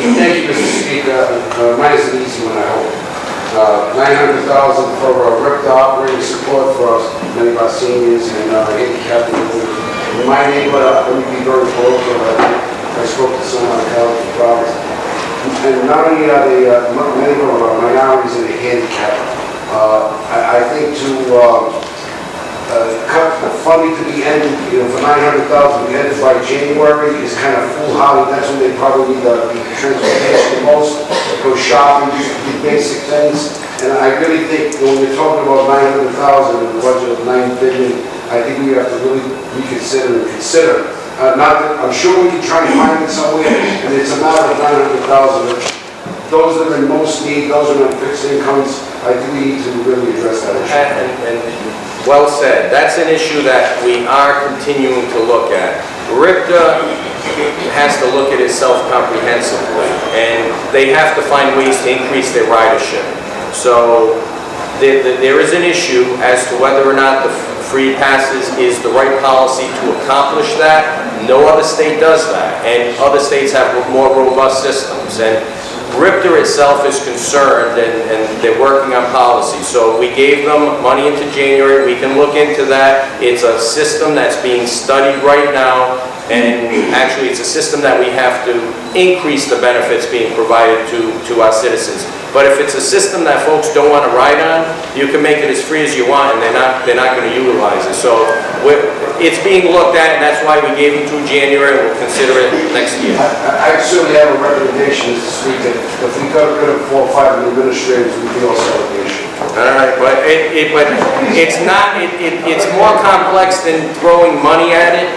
Thank you, Mr. Speaker. Mine is an easy one, I hope. $900,000 for RIPTA operating support for many of our seniors and handicapped individuals. In my neighborhood, let me be very political. I spoke to some of my colleagues in Providence. And not only are they many of them are minorities and handicapped, I think to cut the funding to be ended, for $900,000 to be ended by January is kind of foolhardy. That's when they probably need the transportation the most, go shopping, just do basic things. And I really think when we're talking about $900,000 and a budget of $9 billion, I think we have to really reconsider and consider. Not that, I'm sure we can try and find it somewhere, and it's a matter of $900,000. Those that are in most need, those that are on fixed incomes, I think we need to really address that issue. And well said. That's an issue that we are continuing to look at. RIPTA has to look at it self-comprehensively, and they have to find ways to increase their ridership. So there is an issue as to whether or not the free passes is the right policy to accomplish that. No other state does that, and other states have more robust systems. And RIPTA itself is concerned, and they're working on policy. So we gave them money into January. We can look into that. It's a system that's being studied right now, and actually it's a system that we have to increase the benefits being provided to our citizens. But if it's a system that folks don't want to ride on, you can make it as free as you want, and they're not going to utilize it. So it's being looked at, and that's why we gave them through January, and we'll consider it next year. I certainly have a recommendation this week that if we got rid of 4 or 5 administrators, we'd be all set with the issue. All right, but it's not. It's more complex than throwing money at it.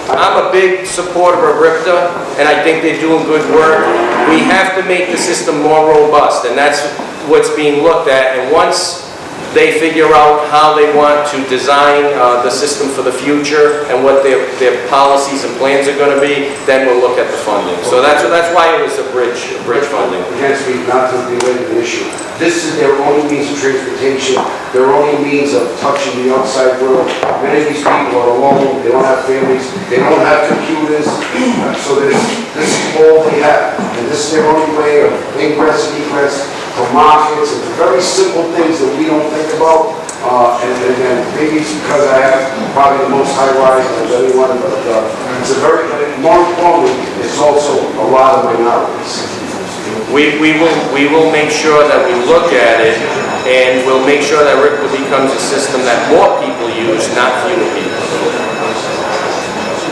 I'm a big supporter of RIPTA, and I think they're doing good work. We have to make the system more robust, and that's what's being looked at. And once they figure out how they want to design the system for the future and what their policies and plans are going to be, then we'll look at the funding. So that's why it was a bridge funding. Again, not to belabor the issue. This is their only means of transportation, their only means of touching the outside world. Many of these people are alone, they don't have families, they don't have computers, so this is all they have. And this is their only way of ingress and egress to markets and to very simple things that we don't think about. And maybe it's because I have probably the most high rise of anyone, but it's a very, more importantly, it's also a lot of minorities. We will make sure that we look at it, and we'll make sure that RIPTA becomes a system that more people use, not fewer people.